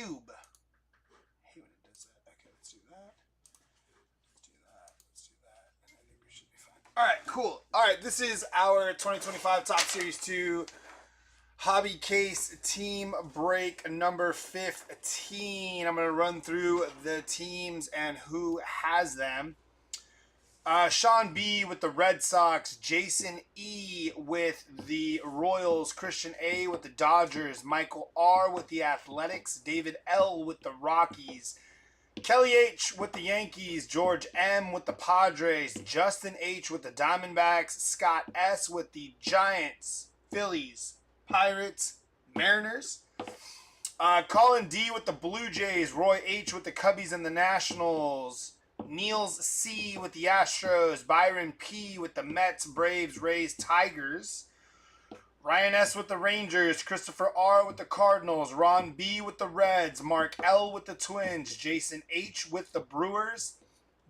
cube. I hate when it does that. Okay, let's do that. Let's do that. Let's do that. And I think we should be fine. All right, cool. All right, this is our 2025 Top Series 2 Hobby Case Team Break number 15. I'm going to run through the teams and who has them. Sean B with the Red Sox, Jason E with the Royals, Christian A with the Dodgers, Michael R with the Athletics, David L with the Rockies, Kelly H with the Yankees, George M with the Padres, Justin H with the Diamondbacks, Scott S with the Giants, Phillies, Pirates, Mariners, Colin D with the Blue Jays, Roy H with the Cubbies and the Nationals, Niels C with the Astros, Byron P with the Mets, Braves, Rays, Tigers, Ryan S with the Rangers, Christopher R with the Cardinals, Ron B with the Reds, Mark L with the Twins, Jason H with the Brewers,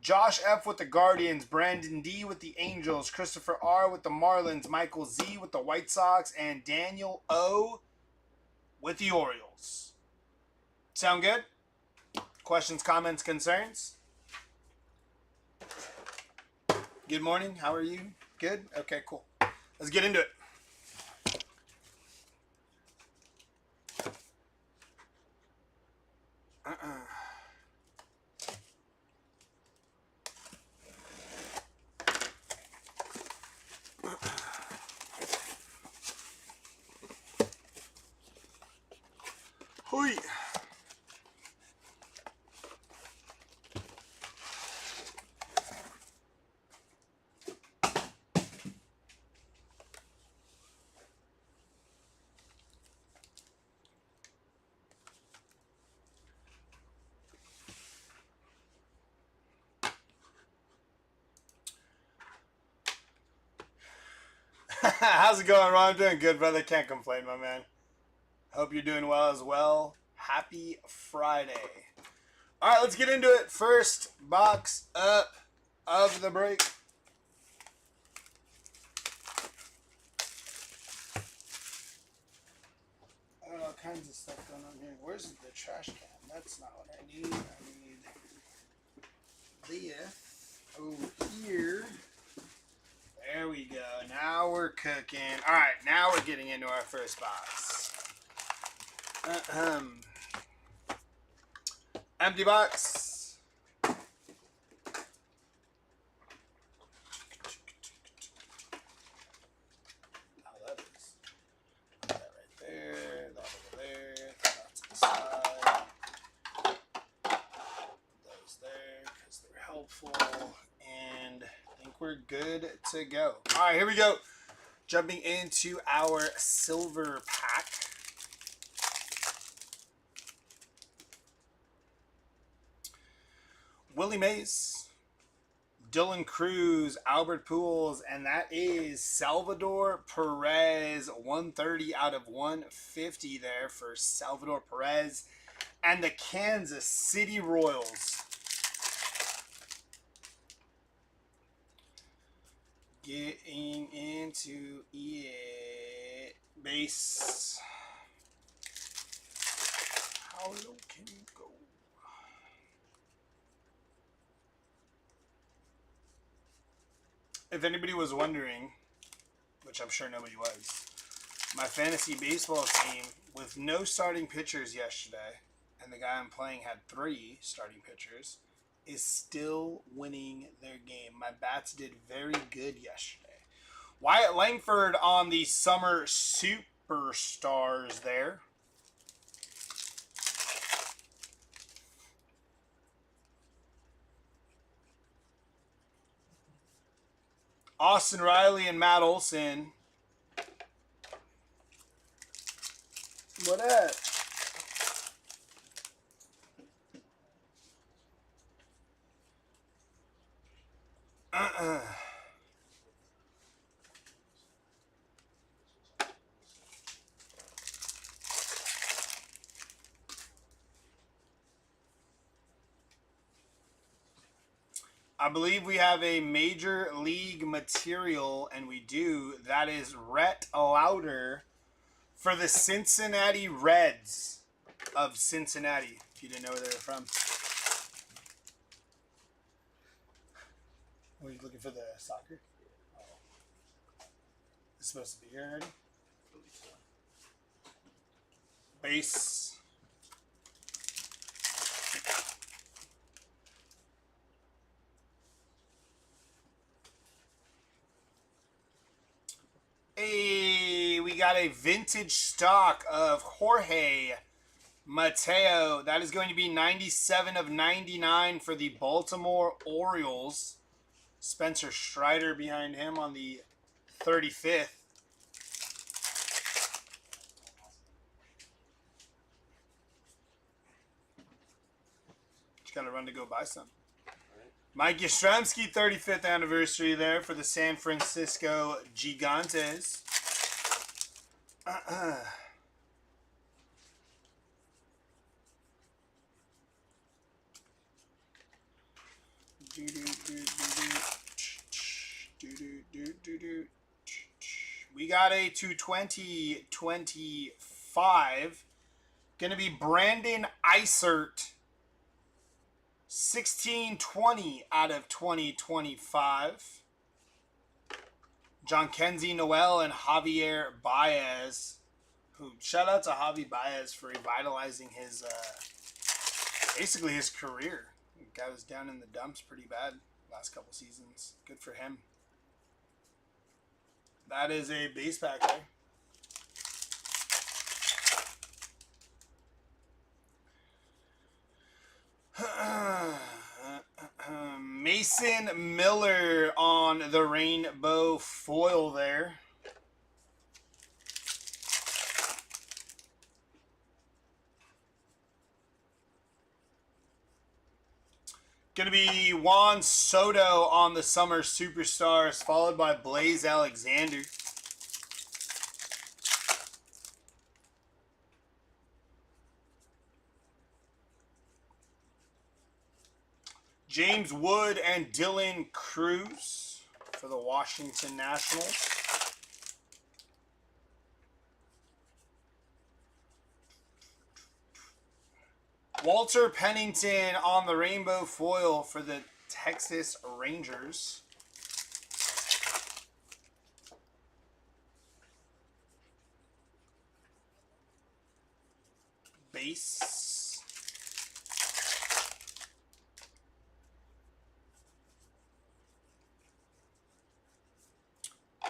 Josh F with the Guardians, Brandon D with the Angels, Christopher R with the Marlins, Michael Z with the White Sox, and Daniel O with the Orioles. Sound good? Questions, comments, concerns? Good morning. How are you? Good? Okay, cool. Let's get into it. Hoi. How's it going, Ron? I'm doing good, brother. Can't complain, my man. Hope you're doing well as well. Happy Friday. All right, let's get into it. First box up of the break. I got all kinds of stuff going on here. Where's the trash can? That's not what I need. I need this over here. There we go. Now we're cooking. All right, now we're getting into our first box. Empty box. Oh, that is. That right there. That over there. That to the side. Those there because they're helpful. And I think we're good to go. All right, here we go. Jumping into our silver pack. Willie Mays, Dylan Cruz, Albert Pujols, and that is Salvador Perez. 130 out of 150 there for Salvador Perez and the Kansas City Royals. Getting into it. Base. How low can you go? If anybody was wondering, which I'm sure nobody was, my fantasy baseball team with no starting pitchers yesterday, and the guy I'm playing had 3 starting pitchers, is still winning their game. My bats did very good yesterday. Wyatt Langford on the Summer Superstars there. Austin Riley and Matt Olson. What up? I believe we have a Major League material, and we do. That is Rhett Lauder for the Cincinnati Reds. of Cincinnati, if you didn't know where they were from. Were you looking for the soccer? Oh. It's supposed to be here already? Base. Hey, we got a vintage stock of Jorge Mateo. That is going to be 97 of 99 for the Baltimore Orioles. Spencer Strider behind him on the 35th. Just got to run to go buy some. Mike Yastrzemski, 35th anniversary there for the San Francisco Gigantes. We got a 220-25. Going to be Brandon Eisert. 1620 out of 2025. John Kenzie Noel and Javier Baez. Who, shout out to Javi Baez for revitalizing his basically his career. The guy was down in the dumps pretty bad last couple seasons. Good for him. That is a base pack there. Mason Miller on the rainbow foil there. Going to be Juan Soto on the Summer Superstars, followed by Blaze Alexander. James Wood and Dylan Cruz for the Washington Nationals. Walter Pennington on the rainbow foil for the Texas Rangers. Base.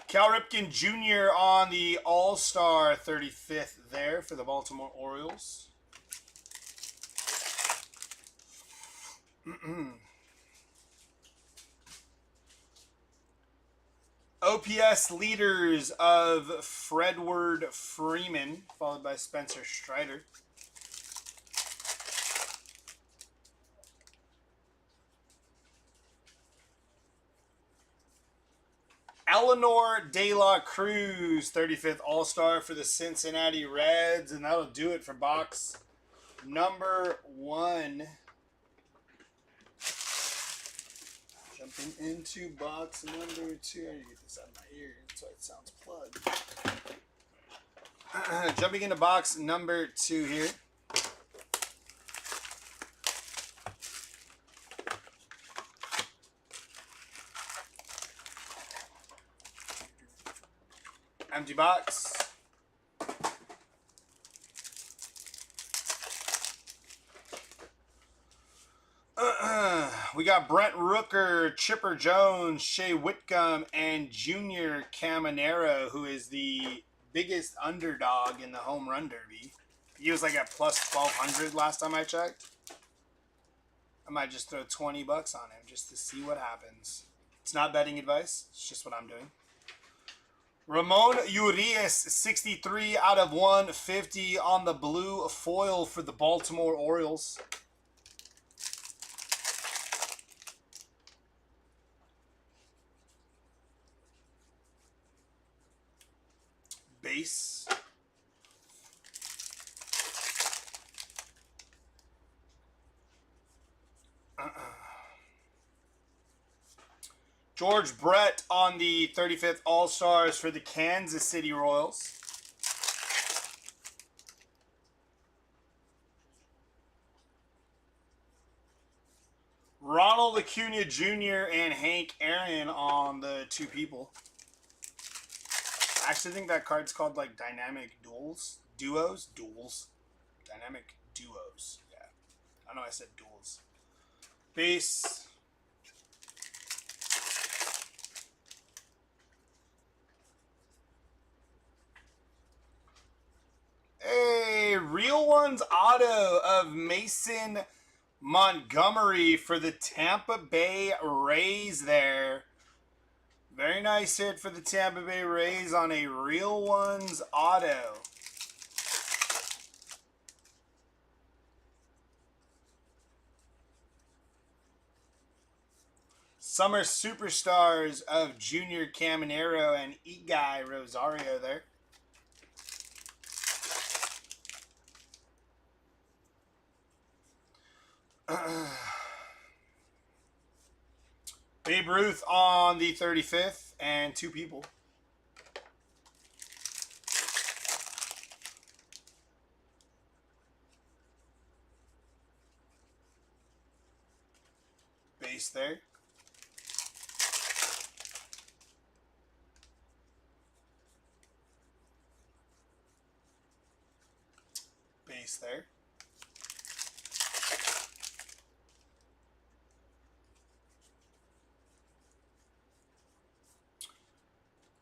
Cal Ripken Jr. on the All-Star 35th there for the Baltimore Orioles. OPS leaders of Fredward Freeman, followed by Spencer Strider. Eleanor De La Cruz, 35th All-Star for the Cincinnati Reds. And that'll do it for box number 1. Jumping into box number 2. I need to get this out of my ear so it sounds plugged. Jumping into box number 2 here. Empty box. We got Brent Rooker, Chipper Jones, Shea Whitcomb, and Junior Caminero, who is the biggest underdog in the home run derby. He was like at plus 1,200 last time I checked. I might just throw 20 bucks on him just to see what happens. It's not betting advice. It's just what I'm doing. Ramon Urias, 63 out of 150 on the blue foil for the Baltimore Orioles. Base. George Brett on the 35th All-Stars for the Kansas City Royals. Ronald Acuna Jr. and Hank Aaron on the 2 people. I actually think that card's called like Dynamic Duels. Duos? Duels. Dynamic Duos. Yeah. I know I said duels. Base. A Real Ones auto of Mason Montgomery for the Tampa Bay Rays there. Very nice hit for the Tampa Bay Rays on a Real Ones auto. Summer Superstars of Junior Caminero and Guy Rosario there. Babe Ruth on the 35th and 2 people. Base there. Base there.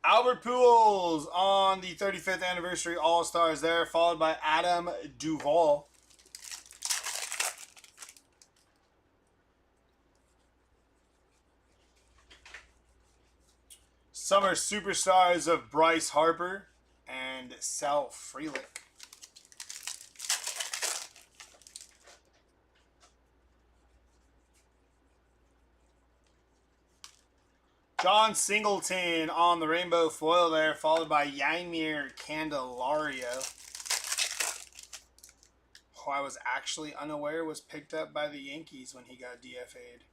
Albert Pujols on the 35th anniversary All-Stars there, followed by Adam Duvall. Summer Superstars of Bryce Harper and Sal Frelick. John Singleton on the rainbow foil there, followed by Yaimir Candelario, who I was actually unaware was picked up by the Yankees when he got DFA'd.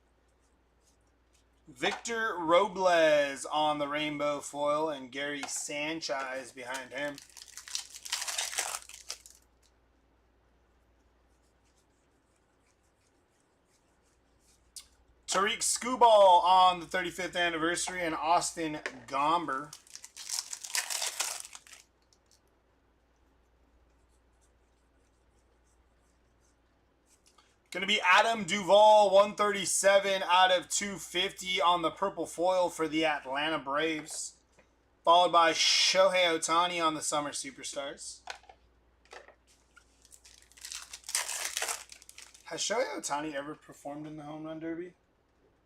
Victor Robles on the rainbow foil and Gary Sanchez behind him. Tariq Skubal on the 35th anniversary and Austin Gomber. Going to be Adam Duvall, 137 out of 250 on the purple foil for the Atlanta Braves. Followed by Shohei Ohtani on the Summer Superstars. Has Shohei Ohtani ever performed in the Home Run Derby?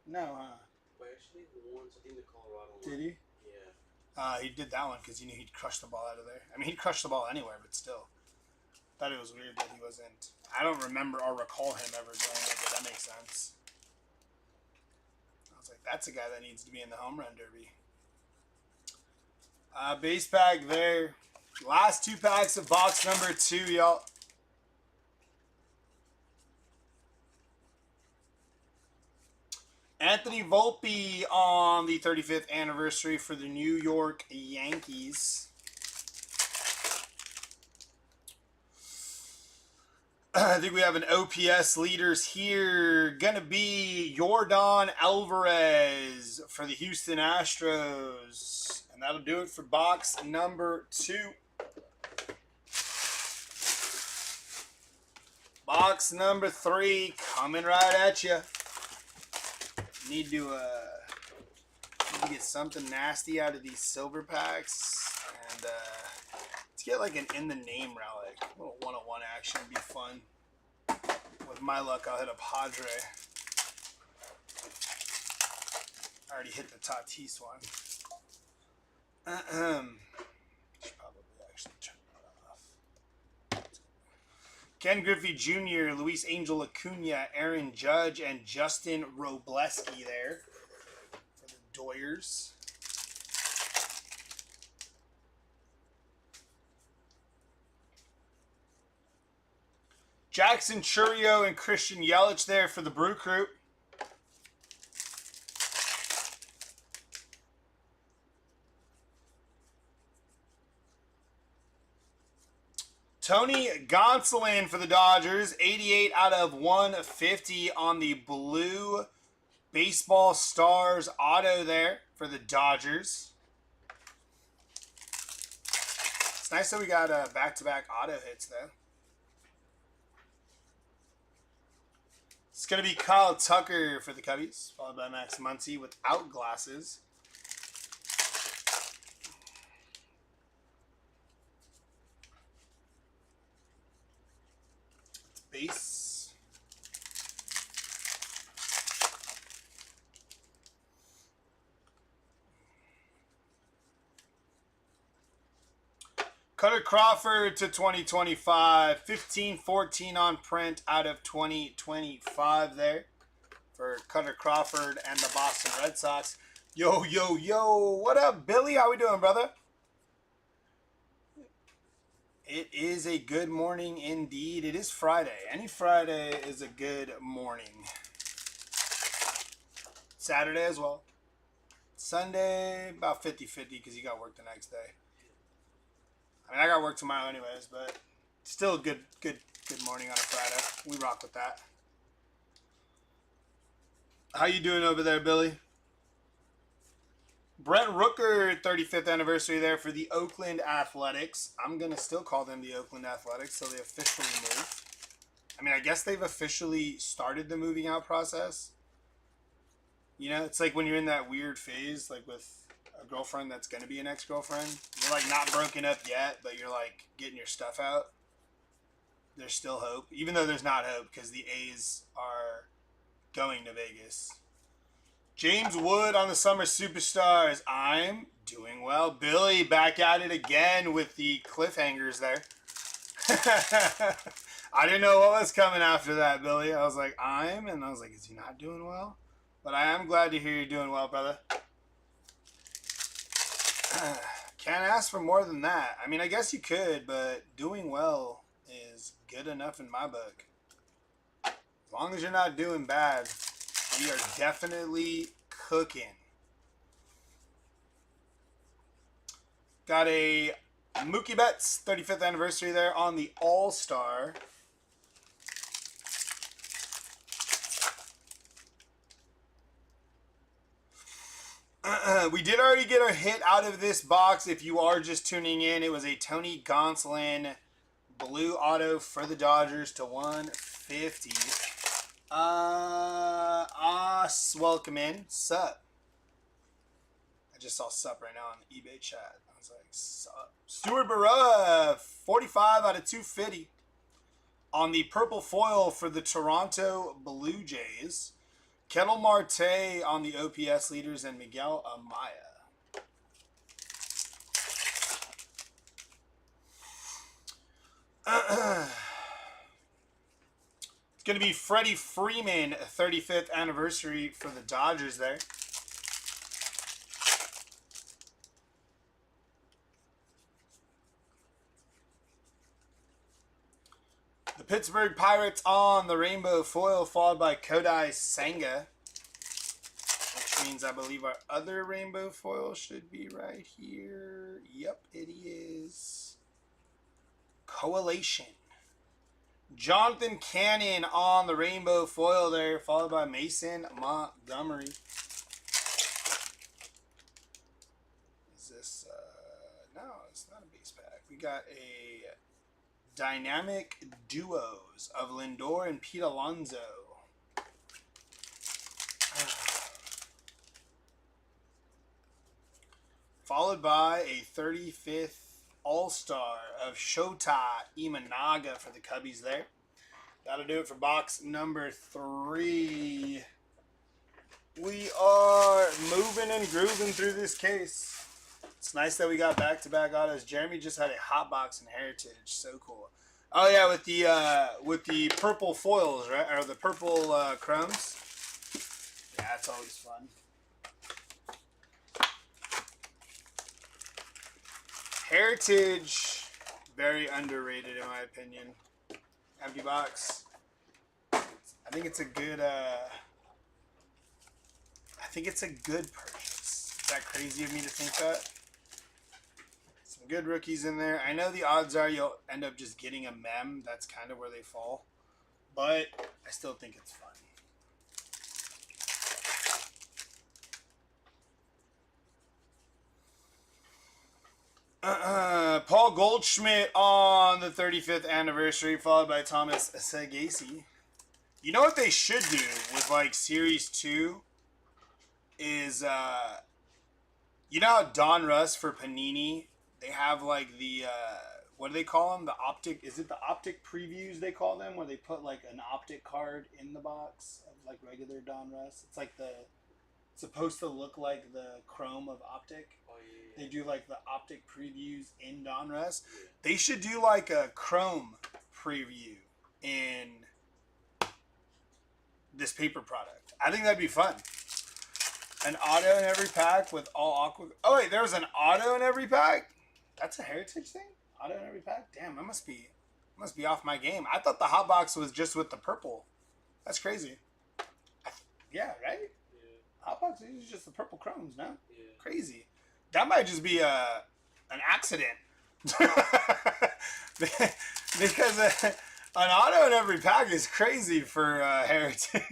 No, huh? But actually, once, I think the Colorado one. Did he? Yeah. He did that one because you knew he'd crush the ball out of there. I mean, he'd crush the ball anywhere, but still. Thought it was weird that he wasn't. I don't remember or recall him ever doing it, but that makes sense. I was like, that's a guy that needs to be in the Home Run Derby. Base pack there. Last 2 packs of box number 2, y'all. Anthony Volpe on the 35th anniversary for the New York Yankees. I think we have an OPS leaders here. Gonna be Yordan Alvarez for the Houston Astros. And that'll do it for box number 2. Box number 3 coming right at you. Need to get something nasty out of these silver packs, and let's get like an in the name relic. A little 101 action would be fun. With my luck, I'll hit a Padre. I already hit the Tatis one. Should probably actually turn that off. Ken Griffey Jr., Luis Angel Acuna, Aaron Judge, and Justin Robleski there for the Doyers. Jackson Churio and Christian Yelich there for the Brew Crew. Tony Gonsolin for the Dodgers, 88 out of 150 on the blue Baseball Stars auto there for the Dodgers. It's nice that we got back-to-back auto hits, though. It's going to be Kyle Tucker for the Cubbies, followed by Max Muncy without glasses. It's base. Cutter Crawford to 2025. 15-14 on print out of 2025 there for Cutter Crawford and the Boston Red Sox. Yo, yo, yo. What up, Billy? How we doing, brother? It is a good morning indeed. It is Friday. Any Friday is a good morning. Saturday as well. Sunday, about 50-50 because you got work the next day. I mean, I got work tomorrow anyways, but still a good morning on a Friday. We rock with that. How you doing over there, Billy? Brent Rooker, 35th anniversary there for the Oakland Athletics. I'm going to still call them the Oakland Athletics till they officially move. I mean, I guess they've officially started the moving out process. You know, it's like when you're in that weird phase, like with a girlfriend that's going to be an ex-girlfriend. You're like not broken up yet, but you're like getting your stuff out. There's still hope, even though there's not hope because the A's are going to Vegas. James Wood on the Summer Superstars. I'm doing well. Billy back at it again with the cliffhangers there. I didn't know what was coming after that, Billy. I was like, and I was like, is he not doing well? But I am glad to hear you're doing well, brother. Can't ask for more than that. I mean, I guess you could, but doing well is good enough in my book. As long as you're not doing bad, we are definitely cooking. Got a Mookie Betts 35th anniversary there on the All-Star. We did already get a hit out of this box. If you are just tuning in, it was a Tony Gonsolin blue auto for the Dodgers to 150. Welcome in. Sup? I just saw sup right now on the eBay chat. I was like, sup? Stuart Barra, 45 out of 250 on the purple foil for the Toronto Blue Jays. Kettle Marte on the OPS leaders and Miguel Amaya. It's going to be Freddie Freeman, 35th anniversary for the Dodgers there. The Pittsburgh Pirates on the rainbow foil, followed by Kodai Senga. Which means I believe our other rainbow foil should be right here. Yep, it is. Coalition. Jonathan Cannon on the rainbow foil there, followed by Mason Montgomery. Is this, no, it's not a base pack. We got a dynamic duos of Lindor and Pete Alonso. Followed by a 35th All-Star of Shota Imanaga for the Cubbies there. That'll do it for box number 3. We are moving and grooving through this case. It's nice that we got back-to-back autos. Jeremy just had a hot box in Heritage. So cool. Oh yeah, with the purple foils, right? Or the purple chromes. Yeah, it's always fun. Heritage, very underrated in my opinion. Empty box. I think it's a good. I think it's a good purchase. Is that crazy of me to think that? Some good rookies in there. I know the odds are you'll end up just getting a mem. That's kind of where they fall. But I still think it's fun. Paul Goldschmidt on the 35th anniversary, followed by Thomas Sagasi. You know what they should do with like Series 2 is, you know how Don Russ for Panini, they have like the, what do they call them? The optic, is it the optic previews they call them? Where they put like an optic card in the box of like regular Don Russ? It's like the, it's supposed to look like the chrome of optic. Oh, yeah. They do like the optic previews in Donruss. They should do like a chrome preview in this paper product. I think that'd be fun. An auto in every pack with all aqua. Oh wait, there was an auto in every pack. That's a heritage thing. Auto in every pack. Damn, I must be off my game. I thought the hot box was just with the purple. That's crazy. Yeah, right. Yeah. Hot box is just the purple chromes, no? Yeah. Crazy. That might just be an accident. Because an auto in every pack is crazy for Heritage.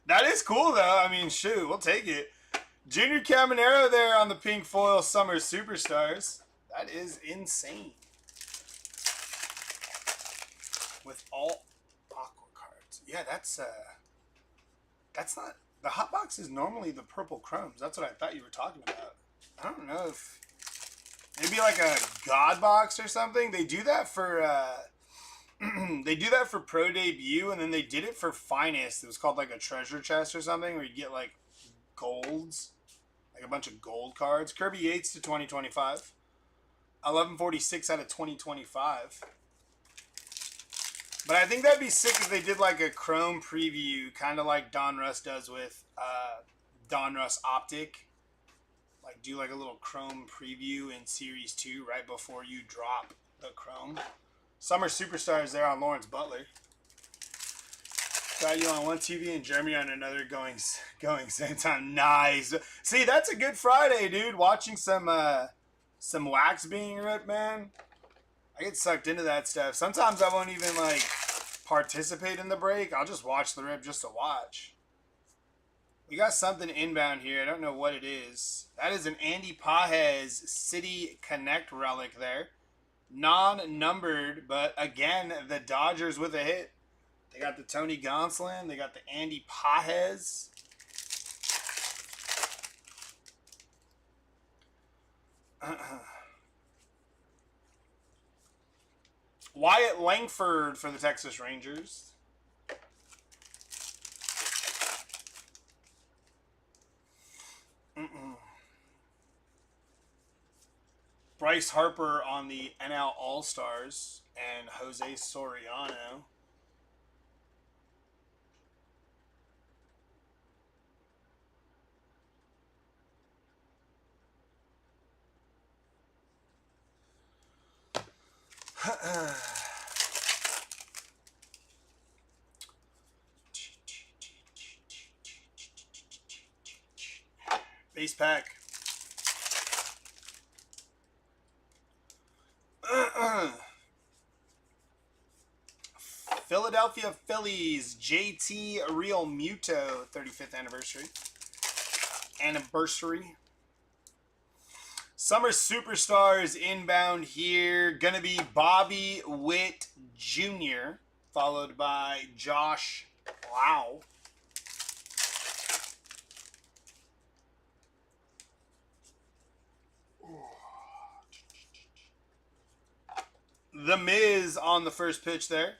That is cool, though. I mean, shoot, we'll take it. Junior Caminero there on the pink foil Summer Superstars. That is insane. With all aqua cards. Yeah, that's not... The hot box is normally the purple chromes. That's what I thought you were talking about. I don't know if... Maybe like a God box or something. They do that for... they do that for Pro Debut, and then they did it for Finest. It was called like a treasure chest or something, where you get like golds. Like a bunch of gold cards. Kirby Yates to 2025. 1146 out of 2025. But I think that'd be sick if they did like a chrome preview, kind of like Don Russ does with Don Russ Optic. Like do like a little chrome preview in Series 2 right before you drop the chrome. Summer Superstars there on Lawrence Butler. Got you on one TV and Jeremy on another going same time. Nice. See, that's a good Friday, dude. Watching some wax being ripped, man. I get sucked into that stuff. Sometimes I won't even like participate in the break. I'll just watch the rip just to watch. We got something inbound here. I don't know what it is. That is an Andy Pajes City Connect relic there. Non-numbered, but again, the Dodgers with a hit. They got the Tony Gonsolin. They got the Andy Pajes. Wyatt Langford for the Texas Rangers. Bryce Harper on the NL All-Stars and Jose Soriano. Base pack. Philadelphia Phillies JT Real Muto 35th anniversary. Summer Superstars inbound here. Gonna be Bobby Witt Jr. followed by Josh Lau. The Miz on the first pitch there.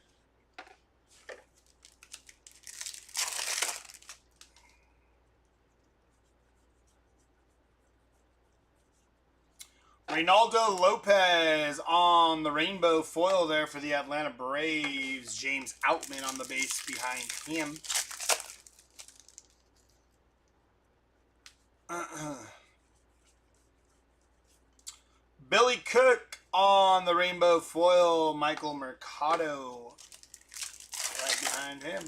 Reynaldo Lopez on the rainbow foil there for the Atlanta Braves. James Outman on the base behind him. Billy Cook on the rainbow foil. Michael Mercado right behind him.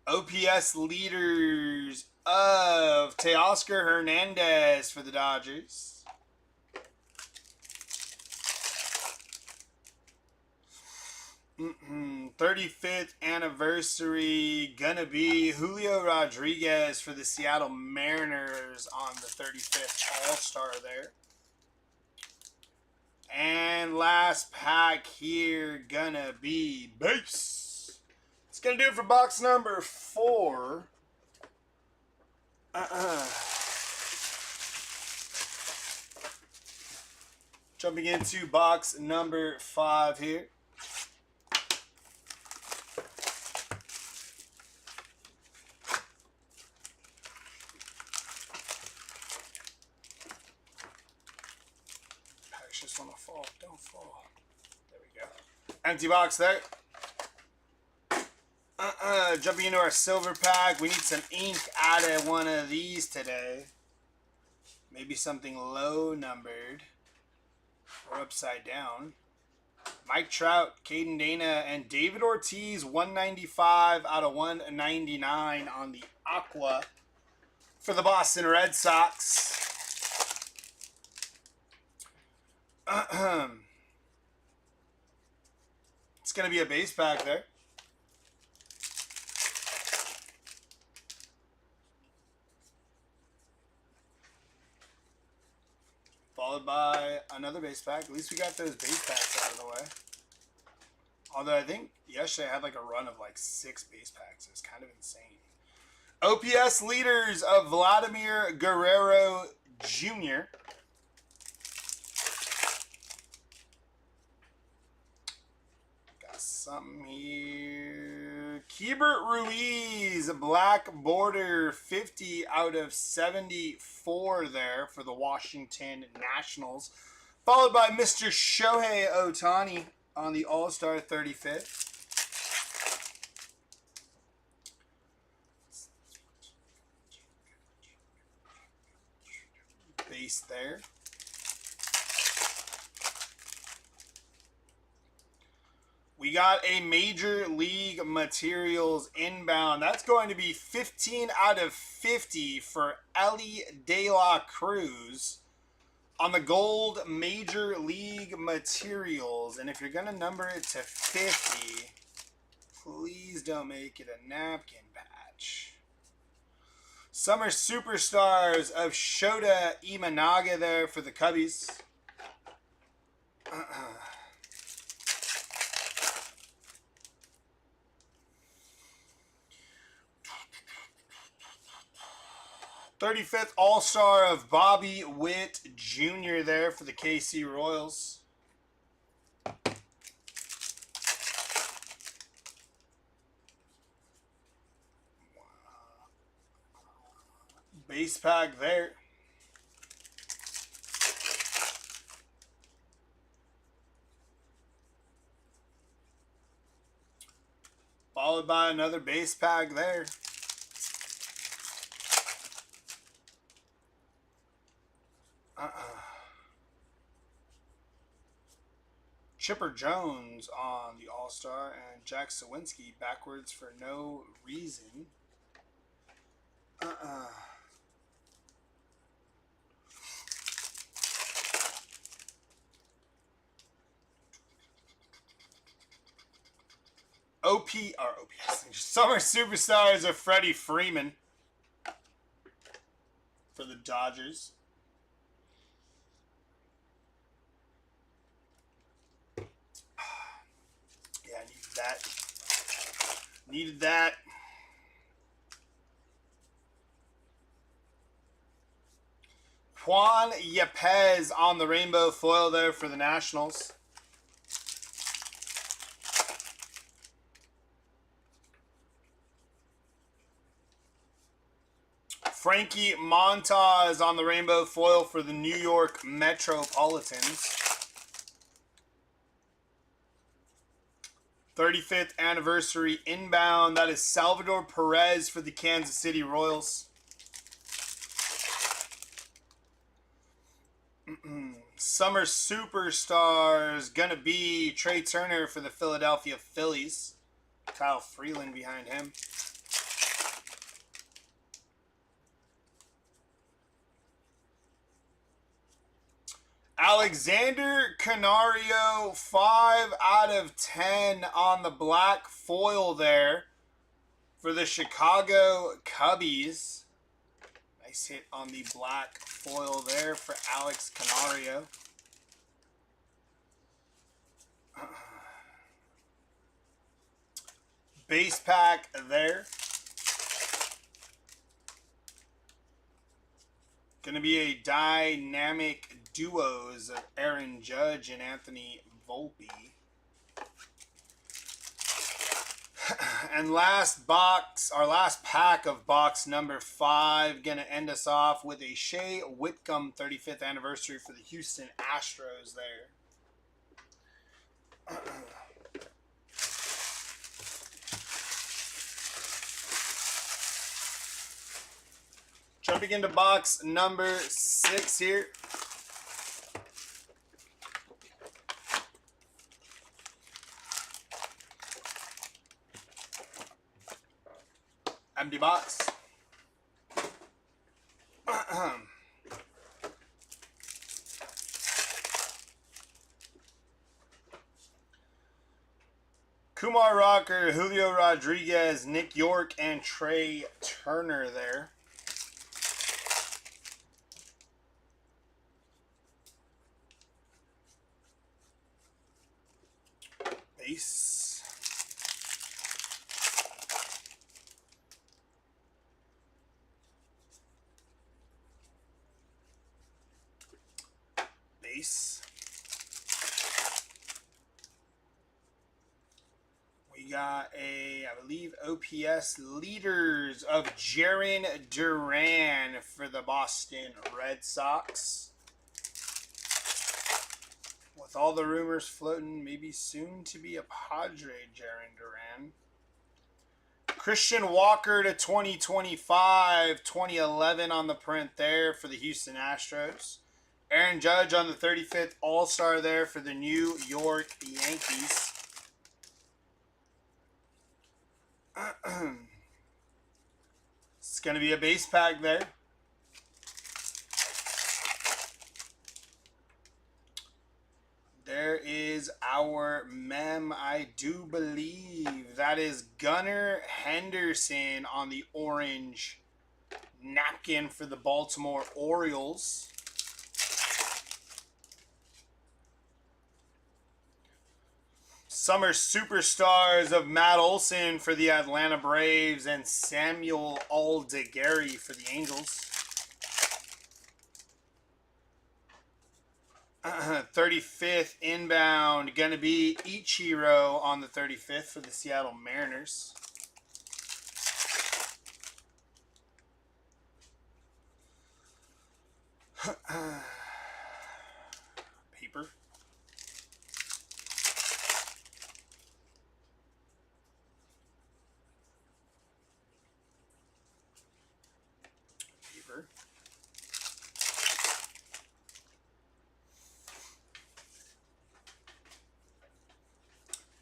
OPS leaders of Teoscar Hernandez for the Dodgers. 35th anniversary, gonna be Julio Rodriguez for the Seattle Mariners on the 35th All-Star there. And last pack here, gonna be base. It's gonna do it for box number 4. Jumping into box number 5 here. Packs just want to fall. Don't fall. There we go. Empty box there. Jumping into our silver pack. We need some ink out of one of these today. Maybe something low numbered. Or upside down. Mike Trout, Caden Dana, and David Ortiz, 195 out of 199 on the Aqua for the Boston Red Sox. It's going to be a base pack there. Followed by another base pack. At least we got those base packs out of the way. Although I think yesterday I had like a run of like 6 base packs. It was kind of insane. OPS leaders of Vladimir Guerrero Jr. Got something here. Keibert Ruiz, black border, 50 out of 74 there for the Washington Nationals. Followed by Mr. Shohei Ohtani on the All-Star 35th. Base there. We got a Major League Materials inbound. That's going to be 15 out of 50 for Ellie De La Cruz on the gold Major League Materials. And if you're going to number it to 50, please don't make it a napkin patch. Summer Superstars of Shota Imanaga there for the Cubbies. 35th All-Star of Bobby Witt Jr. there for the KC Royals. Base pack there. Followed by another base pack there. Chipper Jones on the All-Star and Jack Sawinski backwards for no reason. OPS. Summer Superstars of Freddie Freeman for the Dodgers. Yeah, I needed that. Needed that. Juan Yepez on the rainbow foil there for the Nationals. Frankie Montas on the rainbow foil for the New York Metropolitans. 35th anniversary inbound. That is Salvador Perez for the Kansas City Royals. Summer Superstars gonna be Trey Turner for the Philadelphia Phillies. Kyle Freeland behind him. Alexander Canario, 5 out of 10 on the black foil there for the Chicago Cubbies. Nice hit on the black foil there for Alex Canario. Base pack there. Going to be a dynamic duos of Aaron Judge and Anthony Volpe. And last box, our last pack of box number 5, going to end us off with a Shea Whitcomb 35th anniversary for the Houston Astros there. Jumping into box number 6 here. Empty box. Kumar Rocker, Julio Rodriguez, Nick York, and Trey Turner there. Base. We got a, I believe, OPS leaders of Jarren Duran for the Boston Red Sox. With all the rumors floating, maybe soon to be a Padre, Jarren Duran. Christian Walker to 2025, 2011 on the print there for the Houston Astros. Aaron Judge on the 35th All-Star there for the New York Yankees. It's going to be a base pack there. There is our mem, I do believe. That is Gunnar Henderson on the orange napkin for the Baltimore Orioles. Summer Superstars of Matt Olson for the Atlanta Braves and Samuel Aldegheri for the Angels. 35th inbound, going to be Ichiro on the 35th for the Seattle Mariners. Paper.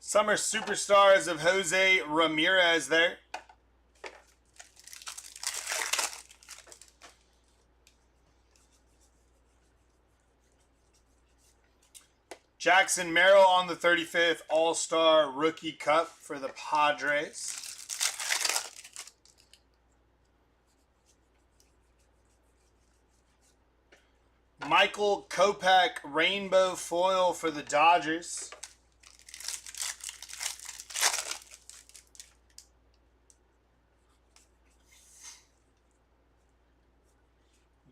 Summer Superstars of Jose Ramirez there. Jackson Merrill on the 35th All-Star Rookie Cup for the Padres. Michael Kopech Rainbow Foil for the Dodgers.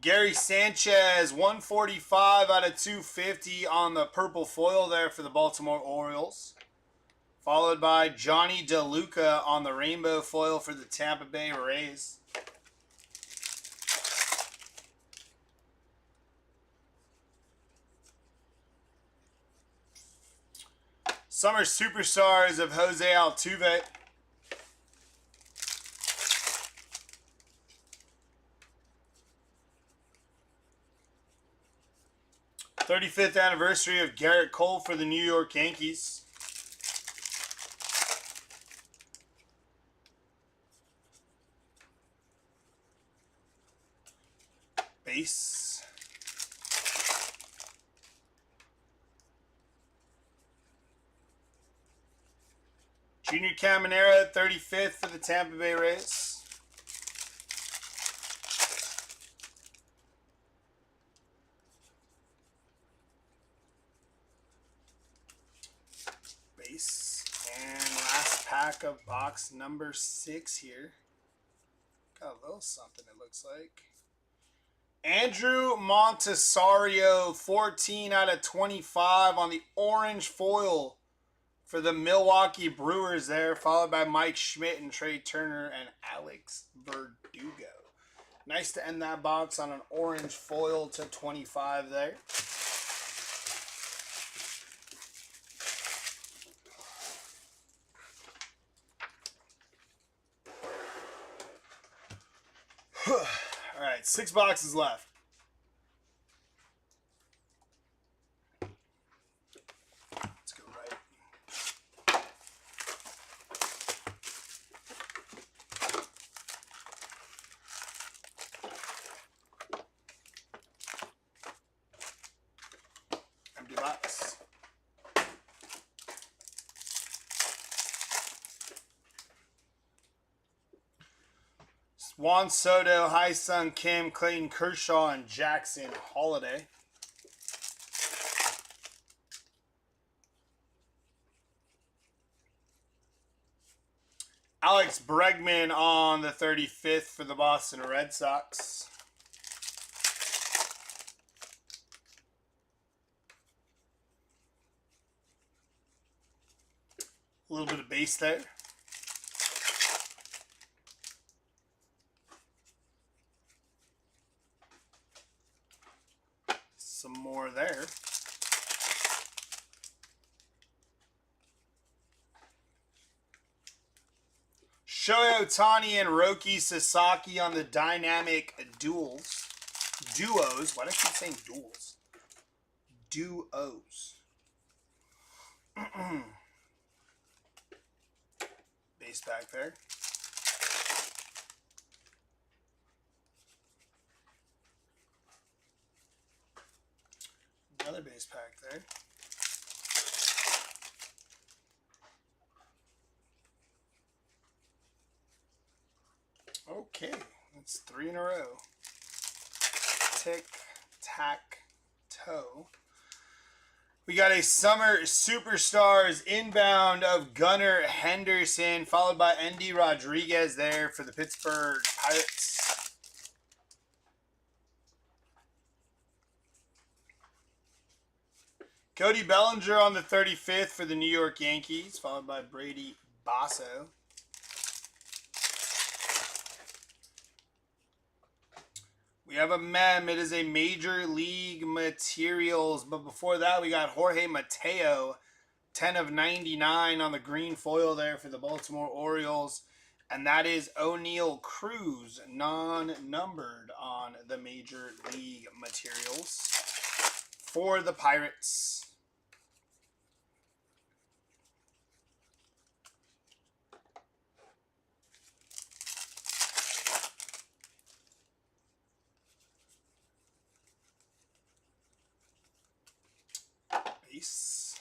Gary Sanchez, 145 out of 250 on the purple foil there for the Baltimore Orioles. Followed by Johnny DeLuca on the rainbow foil for the Tampa Bay Rays. Summer Superstars of Jose Altuve. '35th anniversary of Garrett Cole for the New York Yankees. Base. Junior Caminera, 35th for the Tampa Bay Rays. Base. And last pack of box number 6 here. Got a little something it looks like. Andrew Montesario, 14 out of 25 on the orange foil for the Milwaukee Brewers there, followed by Mike Schmidt and Trey Turner and Alex Verdugo. Nice to end that box on an orange foil to 25 there. All right, 6 boxes left. Let's go right. Empty box. Juan Soto, Hai-Sung Kim, Clayton Kershaw, and Jackson Holiday. Alex Bregman on the 35th for the Boston Red Sox. A little bit of base there. Some more there. Shohei Ohtani and Roki Sasaki on the dynamic duos. Why do I keep saying duels? Duos. Base back there. Another base pack there. Okay, that's 3 in a row. Tic-tac-toe. We got a Summer Superstars inbound of Gunnar Henderson, followed by Endy Rodriguez there for the Pittsburgh Pirates. Cody Bellinger on the 35th for the New York Yankees, followed by Brady Basso. We have a mem. It is a Major League Materials. But before that, we got Jorge Mateo, 10 of 99 on the green foil there for the Baltimore Orioles. And that is O'Neal Cruz, non-numbered on the Major League Materials for the Pirates. Base.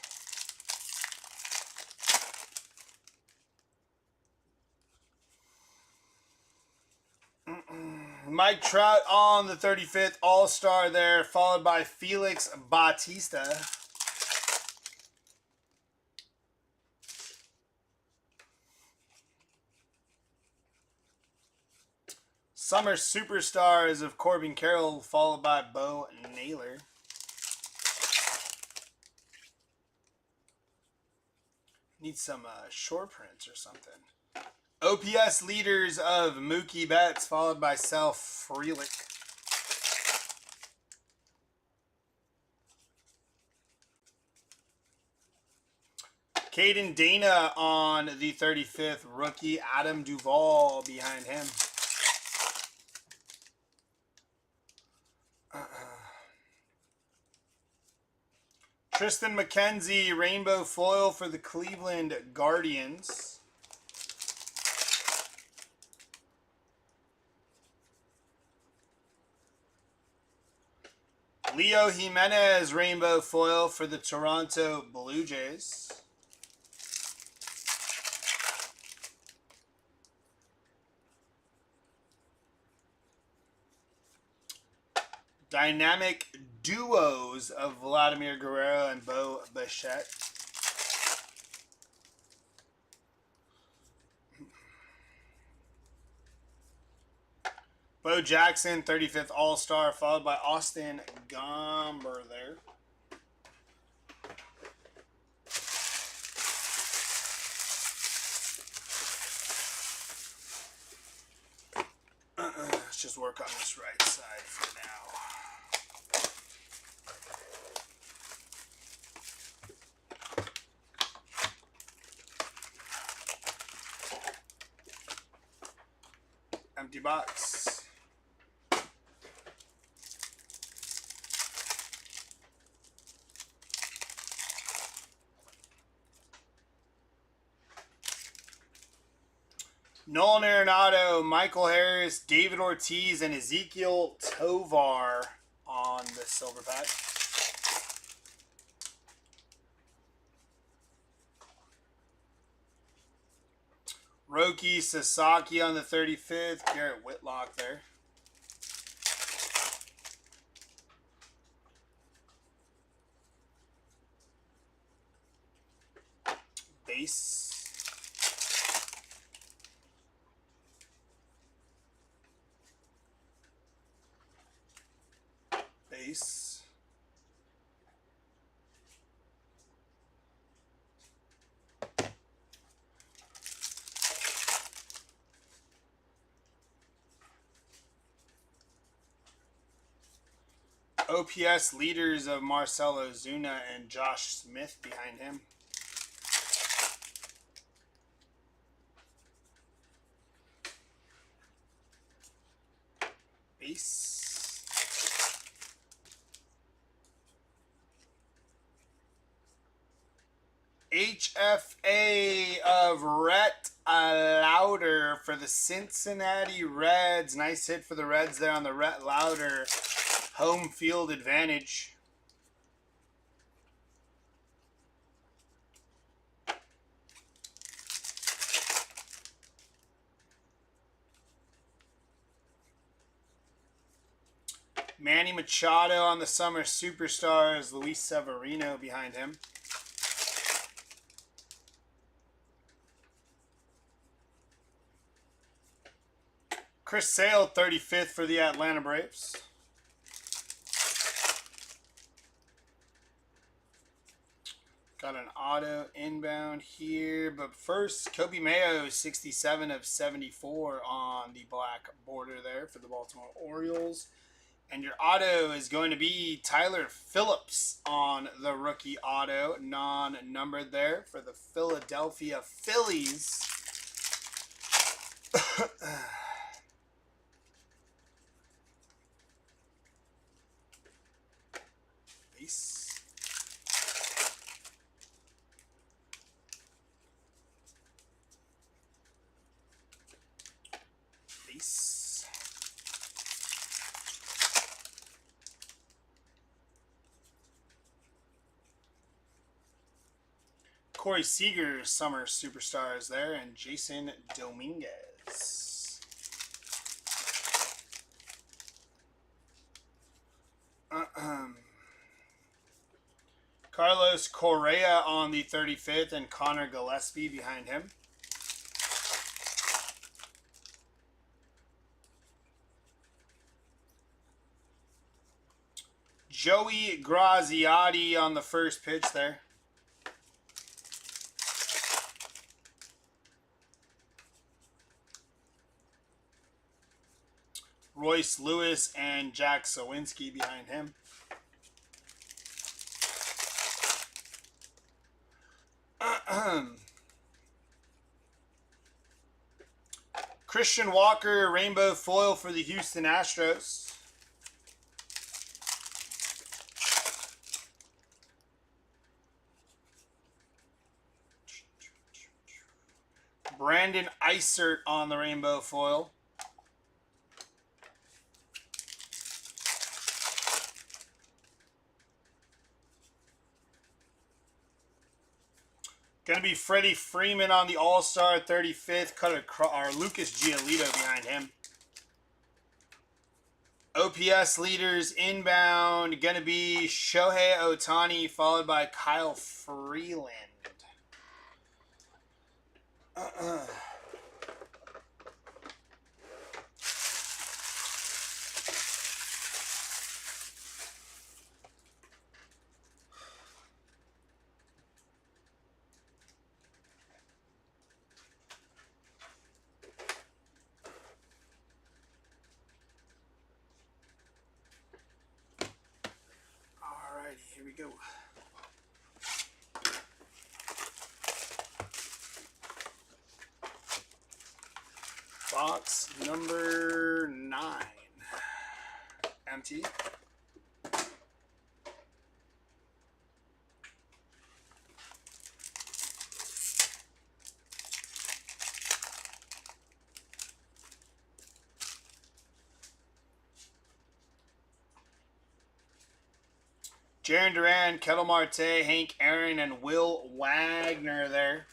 Mike Trout on the 35th All-Star there, followed by Felix Bautista. Summer Superstars of Corbin Carroll, followed by Bo Naylor. Need some short prints or something. OPS leaders of Mookie Betts, followed by Sal Frelick. Caden Dana on the 35th. Rookie Adam Duvall behind him. Tristan McKenzie, rainbow foil for the Cleveland Guardians. Leo Jimenez, rainbow foil for the Toronto Blue Jays. Dynamic duos of Vladimir Guerrero and Bo Bichette. Bo Jackson, 35th All-Star, followed by Austin Gomber there. Let's just work on this right side for now. Empty box. Nolan Arenado, Michael Harris, David Ortiz, and Ezekiel Tovar on the silver pack. Roki Sasaki on the 35th. Garrett Whitlock there. Base. Base. OPS leaders of Marcelo Zuna and Josh Smith behind him. Base. HFA of Rhett Lauder for the Cincinnati Reds. Nice hit for the Reds there on the Rhett Lauder home field advantage. Manny Machado on the Summer Superstars. Luis Severino behind him. Chris Sale, 35th for the Atlanta Braves. Got an auto inbound here, but first, Kobe Mayo, 67 of 74 on the black border there for the Baltimore Orioles. And your auto is going to be Tyler Phillips on the rookie auto, non-numbered there for the Philadelphia Phillies. Base. Base. Corey Seager, Summer Superstars there, and Jason Dominguez. Carlos Correa on the 35th and Connor Gillespie behind him. Joey Graziotti on the first pitch there. Royce Lewis and Jack Sawinski behind him. Christian Walker, rainbow foil for the Houston Astros. Brandon Eisert on the rainbow foil. Going to be Freddie Freeman on the All-Star 35th. Lucas Giolito behind him. OPS leaders inbound, gonna be Shohei Ohtani, followed by Kyle Freeland. Alrighty, here we go. Box number 9. Empty. Jaron Duran, Kettle Marte, Hank Aaron, and Will Wagner there.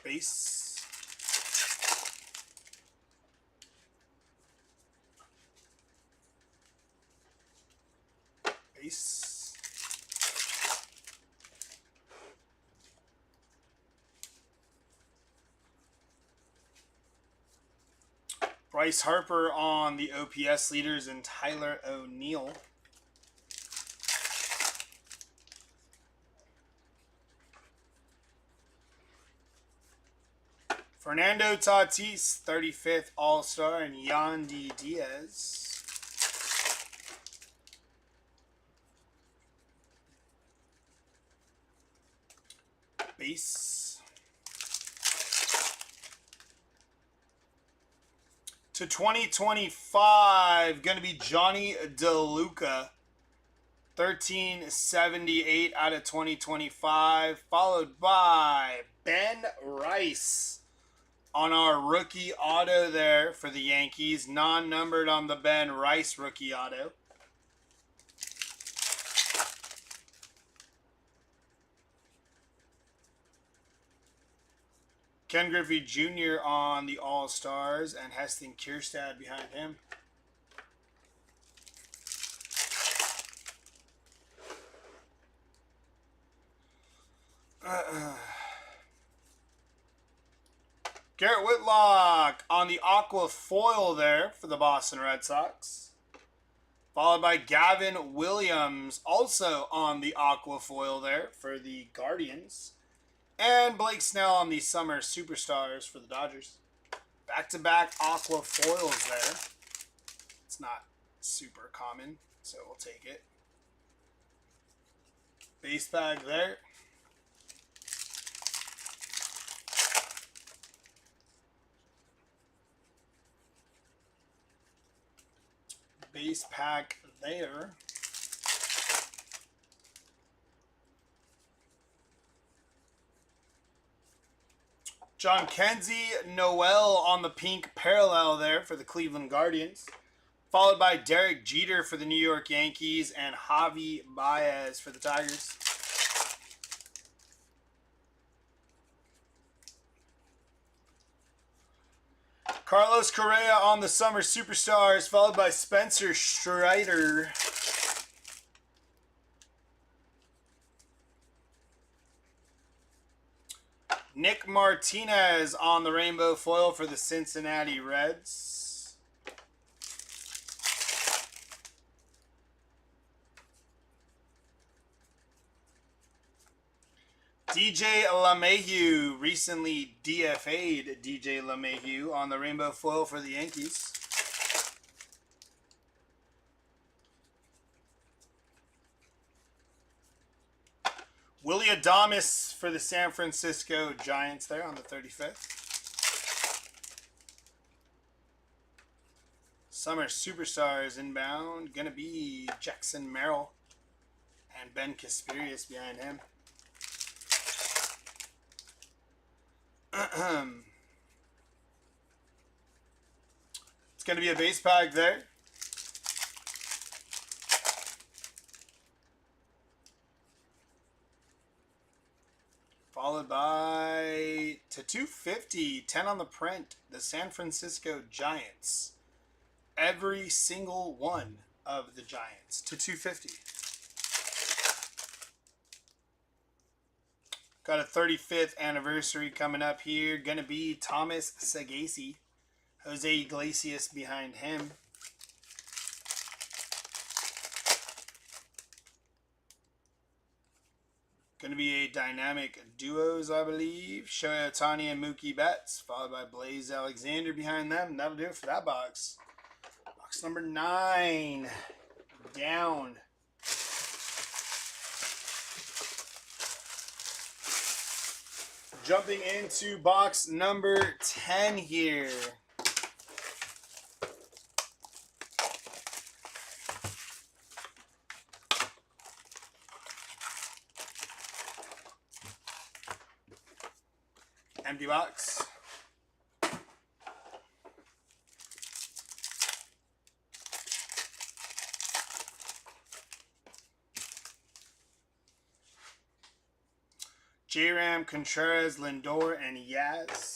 Base. Base. Bryce Harper on the OPS leaders and Tyler O'Neill. Fernando Tatis, 35th All-Star, and Yandy Diaz. Base. To 2025, going to be Johnny DeLuca, 1378 out of 2025, followed by Ben Rice on our rookie auto there for the Yankees, non-numbered on the Ben Rice rookie auto. Ken Griffey Jr. on the All-Stars and Heston Kjerstad behind him. Garrett Whitlock on the Aqua Foil there for the Boston Red Sox. Followed by Gavin Williams, also on the Aqua Foil there for the Guardians. And Blake Snell on the Summer Superstars for the Dodgers. Back-to-back Aqua Foils there. It's not super common, so we'll take it. Base bag there. Base pack there. John Kenzie Noel on the pink parallel there for the Cleveland Guardians. Followed by Derek Jeter for the New York Yankees and Javi Baez for the Tigers. Carlos Correa on the Summer Superstars, followed by Spencer Strider. Nick Martinez on the Rainbow Foil for the Cincinnati Reds. DJ LeMahieu, recently DFA'd DJ LeMahieu on the Rainbow Foil for the Yankees. Willie Adames for the San Francisco Giants there on the 35th. Summer Superstars inbound. Going to be Jackson Merrill and Ben Kasperius behind him. It's going to be a base pack there. followed by to 250, 10 on the print, the San Francisco Giants. Every single one of the Giants to 250. Got a 35th anniversary coming up here. Gonna be Thomas Sagasi. Jose Iglesias behind him. Going to be a dynamic duos, I believe. Shohei Ohtani and Mookie Betts, followed by Blaze Alexander behind them. That'll do it for that box. Box number 9. Down. Jumping into box number 10 here. Empty box. J-Ram, Contreras, Lindor, and Yaz.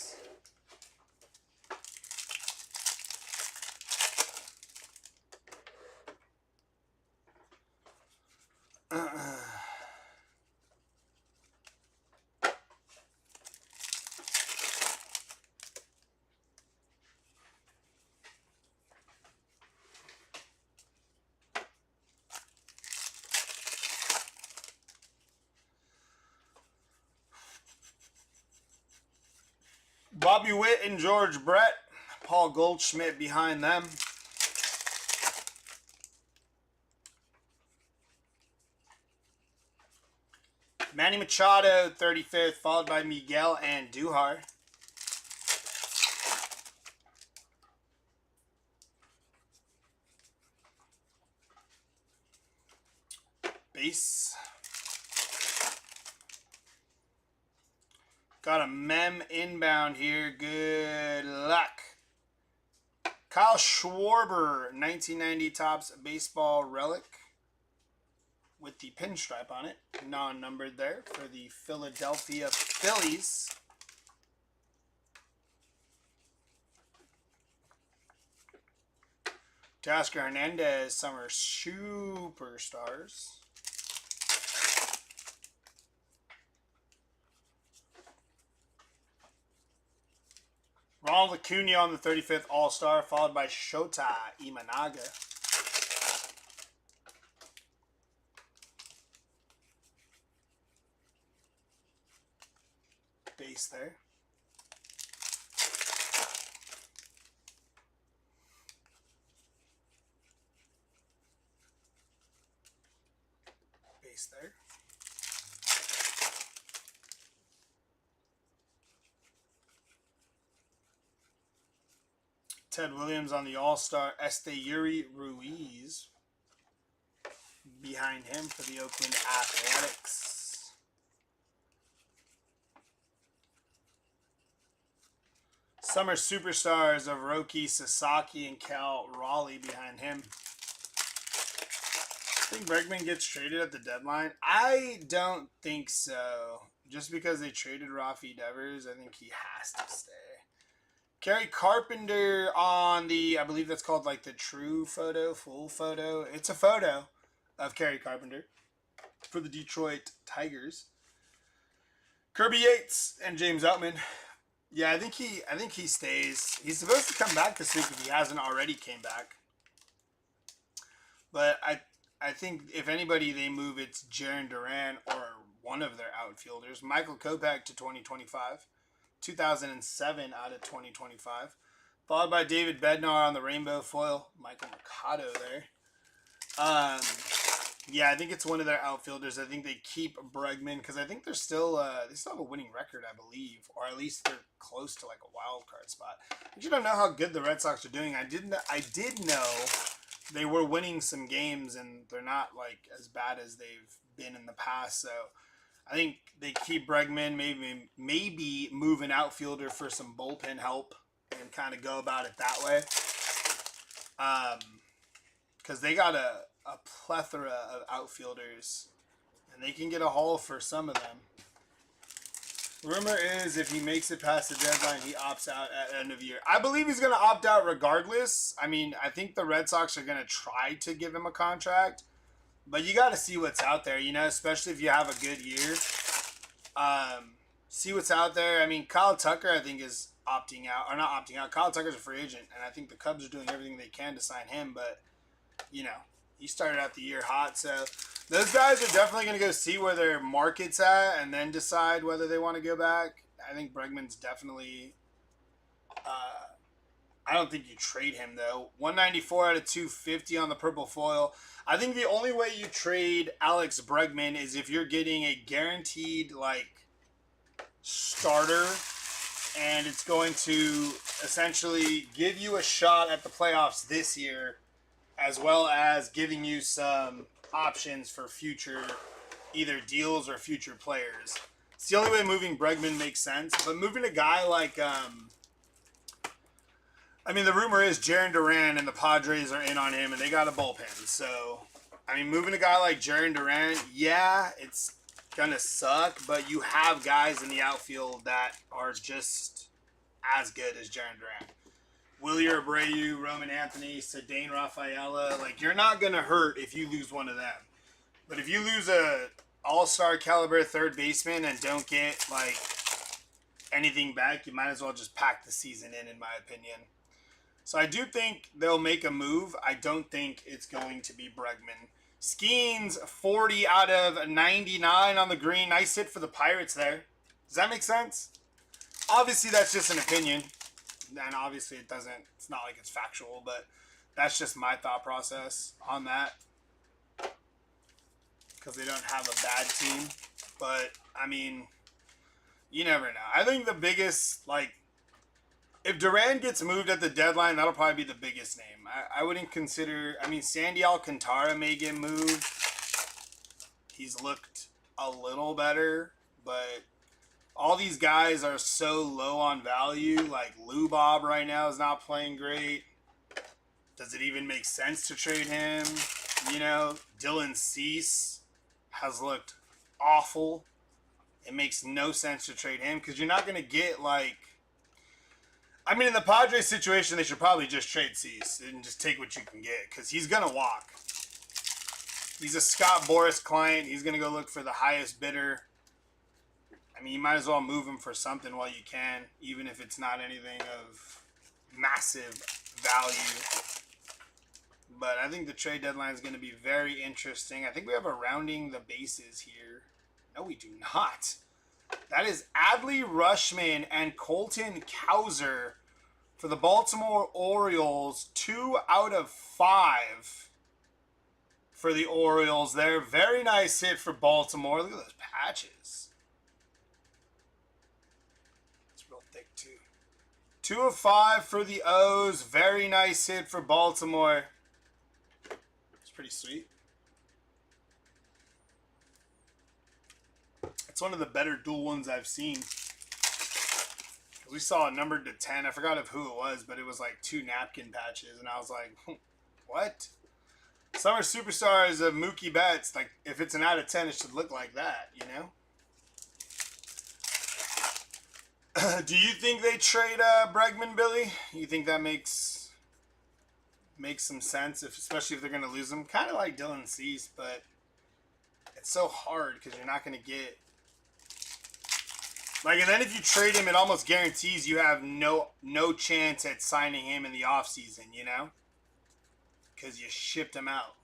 Bobby Witt and George Brett. Paul Goldschmidt behind them. Manny Machado, 35th, followed by Miguel Andujar. Base. Got a mem inbound here. Good luck. Kyle Schwarber, 1990 Topps Baseball Relic with the pinstripe on it. Non-numbered there for the Philadelphia Phillies. Teoscar Hernandez, Summer Superstars. Ronald Acuna on the 35th All-Star, followed by Shota Imanaga. Base there. Base there. Ted Williams on the All-Star. Esteury Ruiz behind him for the Oakland Athletics. Summer Superstars of Roki Sasaki and Cal Raleigh behind him. I think Bregman gets traded at the deadline. I don't think so. Just because they traded Rafi Devers, I think he has to stay. Kerry Carpenter on the, I believe that's called like the true photo, full photo. It's a photo of Kerry Carpenter for the Detroit Tigers. Kirby Yates and James Outman. Yeah, I think he stays. He's supposed to come back this week if he hasn't already came back. But I think if anybody they move, it's Jarren Duran or one of their outfielders. Michael Kopech to 2025. 2007 out of 2025. Followed by David Bednar on the rainbow foil. Michael Mercado there. Yeah, I think it's one of their outfielders. I think they keep Bregman because I think they're still they still have a winning record, I believe, or at least they're close to like a wild card spot. But you don't know how good the Red Sox are doing. I did know they were winning some games, and they're not like as bad as they've been in the past. So I think they keep Bregman, maybe move an outfielder for some bullpen help and kind of go about it that way. Because they got a plethora of outfielders, and they can get a haul for some of them. Rumor is if he makes it past the deadline, he opts out at end of year. I believe he's going to opt out regardless. I mean, I think the Red Sox are going to try to give him a contract. But you got to see what's out there, you know, especially if you have a good year. See what's out there. I mean, Kyle Tucker, I think, is opting out. Or not opting out. Kyle Tucker's a free agent. And I think the Cubs are doing everything they can to sign him. But, you know, he started out the year hot. So those guys are definitely going to go see where their market's at and then decide whether they want to go back. I think Bregman's definitely... I don't think you trade him, though. 194 out of 250 on the purple foil. I think the only way you trade Alex Bregman is if you're getting a guaranteed, like, starter, and it's going to essentially give you a shot at the playoffs this year, as well as giving you some options for future either deals or future players. It's the only way moving Bregman makes sense. But moving a guy like... I mean, the rumor is Jarren Duran and the Padres are in on him, and they got a bullpen. So, I mean, moving a guy like Jarren Duran, yeah, it's going to suck, but you have guys in the outfield that are just as good as Jarren Duran. Willie Abreu, Roman Anthony, Cedane Rafaela, like, you're not going to hurt if you lose one of them. But if you lose a all-star caliber third baseman and don't get, like, anything back, you might as well just pack the season in my opinion. So I do think they'll make a move. I don't think it's going to be Bregman. Skeens, 40 out of 99 on the green. Nice hit for the Pirates there. Does that make sense? Obviously, that's just an opinion. And obviously, it doesn't. It's not like it's factual, but that's just my thought process on that. Because they don't have a bad team. But, I mean, you never know. I think the biggest, like, if Duran gets moved at the deadline, that'll probably be the biggest name. I wouldn't consider... I mean, Sandy Alcantara may get moved. He's looked a little better, but all these guys are so low on value. Like, Lou Bob right now is not playing great. Does it even make sense to trade him? You know, Dylan Cease has looked awful. It makes no sense to trade him because you're not going to get, like... I mean, in the Padres situation, they should probably just trade Cease and just take what you can get because he's going to walk. He's a Scott Boras client. He's going to go look for the highest bidder. I mean, you might as well move him for something while you can, even if it's not anything of massive value. But I think the trade deadline is going to be very interesting. I think we have a rounding the bases here. No, we do not. That is Adley Rutschman and Colton Cowser for the Baltimore Orioles. 2 out of 5 for the Orioles there. Very nice hit for Baltimore. Look at those patches. It's real thick too. 2 of 5 for the O's. Very nice hit for Baltimore. It's pretty sweet. It's one of the better dual ones I've seen. We saw a numbered to 10. I forgot of who it was, but it was like 2 napkin patches. And I was like, what? Summer Superstars of Mookie Betts. Like, if it's an out of 10, it should look like that, you know? Do you think they trade Bregman, Billy? You think that makes some sense, especially if they're going to lose him? Kind of like Dylan Cease, but it's so hard because you're not going to get... Like, and then if you trade him, it almost guarantees you have no chance at signing him in the offseason, you know? Because you shipped him out.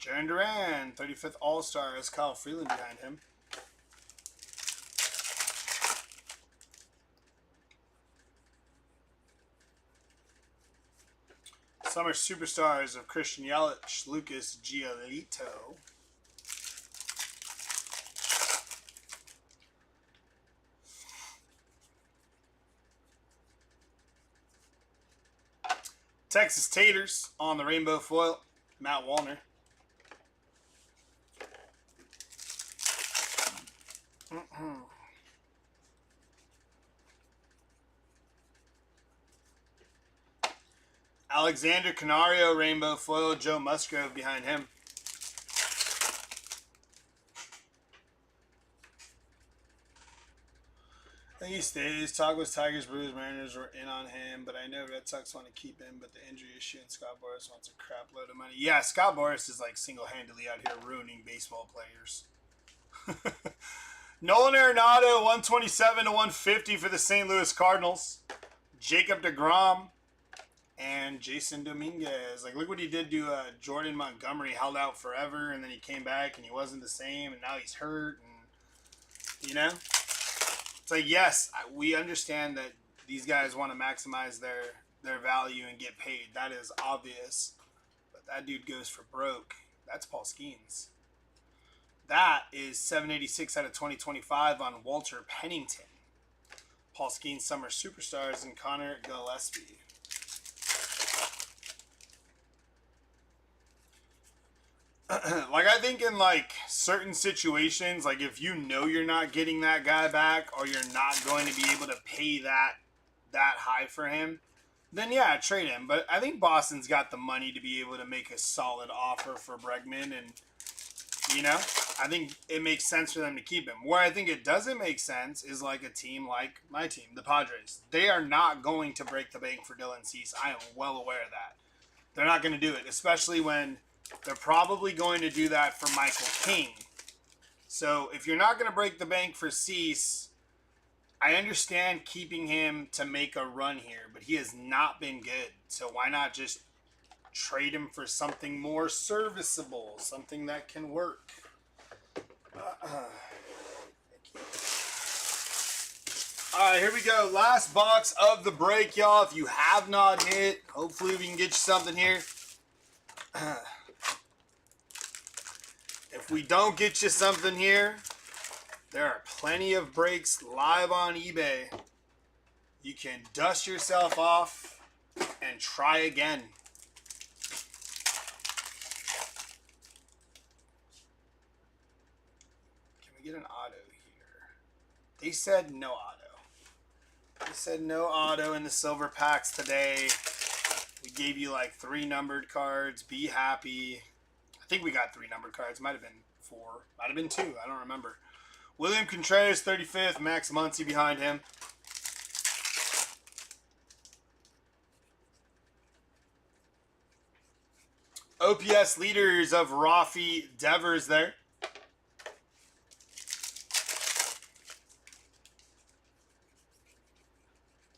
Jarren Duran, 35th All-Star, has Kyle Freeland behind him. Summer Superstars of Christian Yelich, Lucas Giolito. Texas Taters on the rainbow foil, Matt Wallner. Alexander Canario, Rainbow Foil, Joe Musgrove behind him. I think he stays. Talk with Tigers, Brewers, Mariners were in on him, but I know Red Sox want to keep him, but the injury issue and Scott Boras wants a crap load of money. Yeah, Scott Boras is like single-handedly out here ruining baseball players. Nolan Arenado, 127 to 150 for the St. Louis Cardinals. Jacob deGrom and Jason Dominguez. Like, look what he did to Jordan Montgomery. Held out forever, and then he came back, and he wasn't the same, and now he's hurt. And, you know? It's like, yes, we understand that these guys want to maximize their value and get paid. That is obvious. But that dude goes for broke. That's Paul Skeens. That is 786 out of 2025 on Walter Pennington. Paul Skeens Summer Superstars and Connor Gillespie. Like, I think in, like, certain situations, like, if you know you're not getting that guy back or you're not going to be able to pay that high for him, then, yeah, trade him. But I think Boston's got the money to be able to make a solid offer for Bregman. And, you know, I think it makes sense for them to keep him. Where I think it doesn't make sense is, like, a team like my team, the Padres. They are not going to break the bank for Dylan Cease. I am well aware of that. They're not going to do it, especially when they're probably going to do that for Michael King. So if you're not going to break the bank for Cease, I understand keeping him to make a run here, but he has not been good. So why not just trade him for something more serviceable, something that can work? All right, here we go. Last box of the break, y'all. If you have not hit, hopefully we can get you something here. If we don't get you something here, there are plenty of breaks live on eBay. You can dust yourself off and try again. Can we get an auto here? They said no auto. They said no auto in the silver packs today. We gave you like 3 numbered cards. Be happy. I think we got 3 numbered cards. Might have been 4. Might have been 2. I don't remember. William Contreras, 35th. Max Muncy behind him. OPS leaders of Rafi Devers there.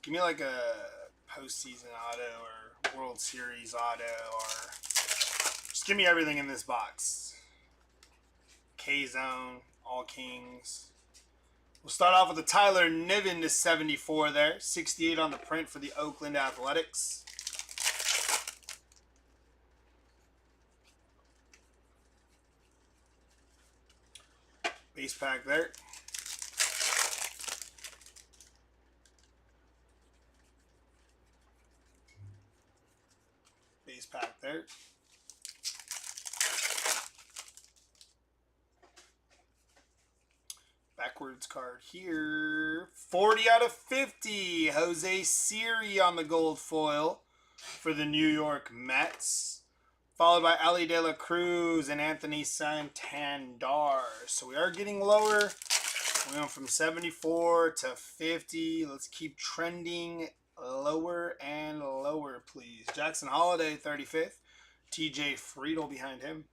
Give me like a postseason auto or World Series auto, or just give me everything in this box. K-Zone, All Kings. We'll start off with the Tyler Niven to 74 there. 68 on the print for the Oakland Athletics. Base pack there. Base pack there. Backwards card here. 40 out of 50. Jose Siri on the gold foil for the New York Mets. Followed by Ali De La Cruz and Anthony Santander. So we are getting lower. We went from 74 to 50. Let's keep trending lower and lower, please. Jackson Holiday, 35th. TJ Friedel behind him.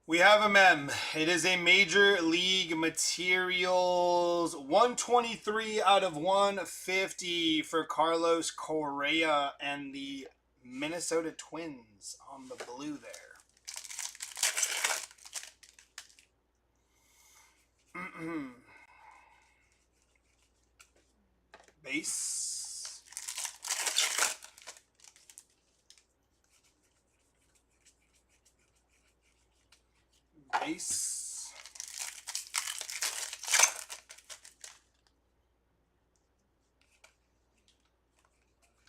We have a mem. It is a Major League Materials 123 out of 150 for Carlos Correa and the Minnesota Twins on the blue there. Base. Base.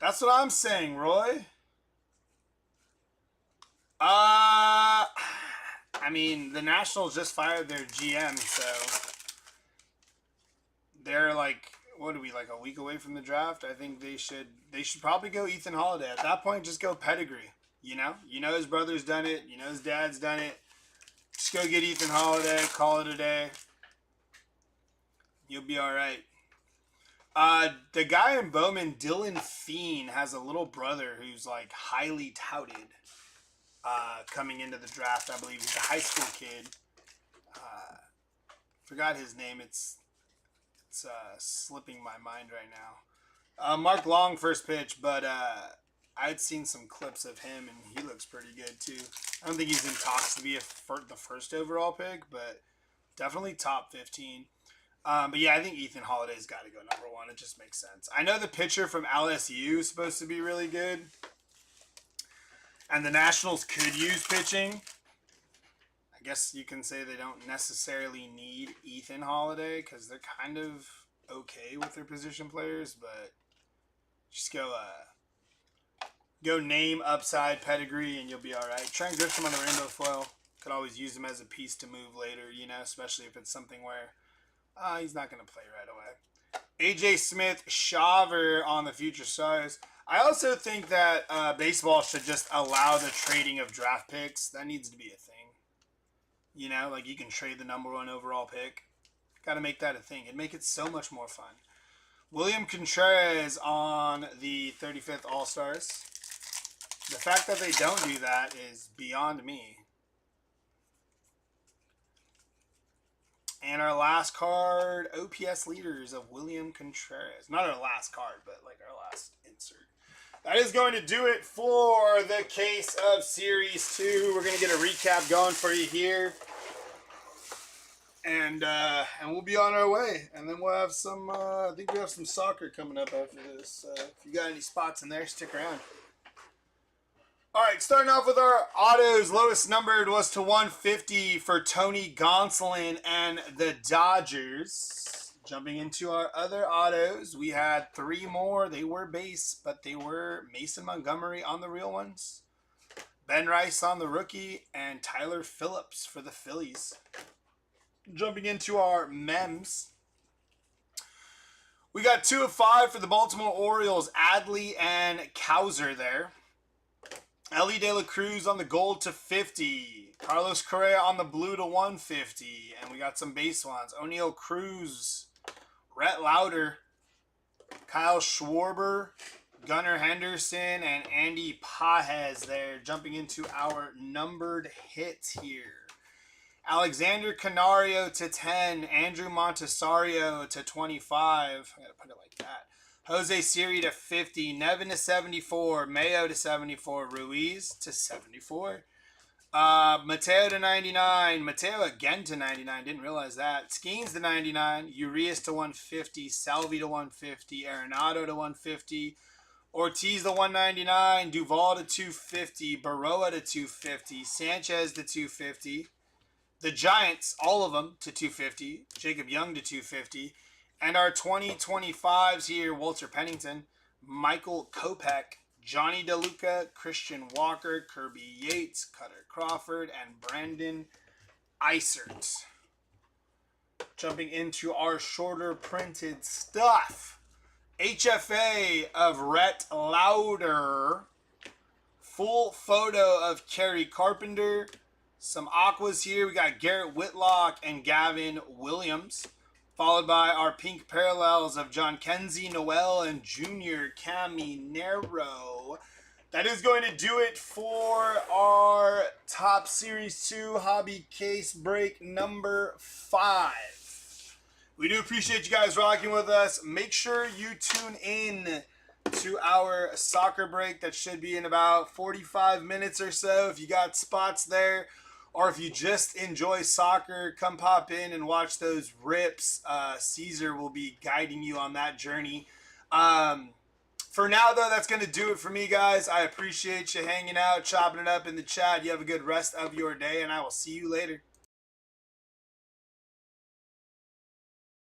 That's what I'm saying, Roy. I mean, the Nationals just fired their GM, so they're like, what are we, like a week away from the draft? I think they should probably go Ethan Holiday. At that point, just go pedigree. You know his brother's done it. You know his dad's done it. Just go get Ethan Holiday. Call it a day. You'll be all right. The guy in Bowman, Dylan Feen, has a little brother who's like highly touted coming into the draft. I believe he's a high school kid. Forgot his name. It's slipping my mind right now. Mark Long first pitch, but I'd seen some clips of him and he looks pretty good too. I don't think he's in talks to be the first overall pick, but definitely top 15. But yeah, I think Ethan Holiday's got to go number 1. It just makes sense. I know the pitcher from LSU is supposed to be really good, and the Nationals could use pitching. I guess you can say they don't necessarily need Ethan Holiday because they're kind of okay with their position players, but just go name, upside, pedigree, and you'll be all right. Trent Grisham on the rainbow foil. Could always use him as a piece to move later, especially if it's something where he's not going to play right away. AJ Smith, Shaver on the Future Stars. I also think that baseball should just allow the trading of draft picks. That needs to be a thing. Like you can trade the number 1 overall pick. Got to make that a thing. It'd make it so much more fun. William Contreras on the 35th All-Stars. The fact that they don't do that is beyond me. And our last card, OPS leaders of William Contreras. Not our last card, but like our last insert. That is going to do it for the case of Series 2. We're going to get a recap going for you here. And we'll be on our way. And then we'll have some, I think we have some soccer coming up after this. If you got any spots in there, stick around. All right, starting off with our autos. Lowest numbered was to 150 for Tony Gonsolin and the Dodgers. Jumping into our other autos, we had 3 more. They were base, but they were Mason Montgomery on the real ones, Ben Rice on the rookie, and Tyler Phillips for the Phillies. Jumping into our mems, we got 2 of 5 for the Baltimore Orioles, Adley and Cowser there. Ellie De La Cruz on the gold to 50. Carlos Correa on the blue to 150. And we got some base ones. O'Neal Cruz, Rhett Lauder, Kyle Schwarber, Gunnar Henderson, and Andy Pajes there. Jumping into our numbered hits here. Alexander Canario to 10. Andrew Montesario to 25. I gotta put it like that. Jose Siri to 50, Nevin to 74, Mayo to 74, Ruiz to 74, Mateo to 99, Mateo again to 99, didn't realize that, Skeens to 99, Urias to 150, Salvi to 150, Arenado to 150, Ortiz to 199, Duvall to 250, Baroa to 250, Sanchez to 250, the Giants, all of them to 250, Jacob Young to 250, and our 2025s here, Walter Pennington, Michael Kopech, Johnny DeLuca, Christian Walker, Kirby Yates, Cutter Crawford, and Brandon Isert. Jumping into our shorter printed stuff. HFA of Rhett Lauder. Full photo of Kerry Carpenter. Some aquas here. We got Garrett Whitlock and Gavin Williams. Followed by our pink parallels of John Kenzie, Noel, and Junior Caminero. That is going to do it for our Top Series 2 hobby case break number 5. We do appreciate you guys rocking with us. Make sure you tune in to our soccer break that should be in about 45 minutes or so. If you got spots there, or if you just enjoy soccer, come pop in and watch those rips. Caesar will be guiding you on that journey. For now, though, that's going to do it for me, guys. I appreciate you hanging out, chopping it up in the chat. You have a good rest of your day, and I will see you later.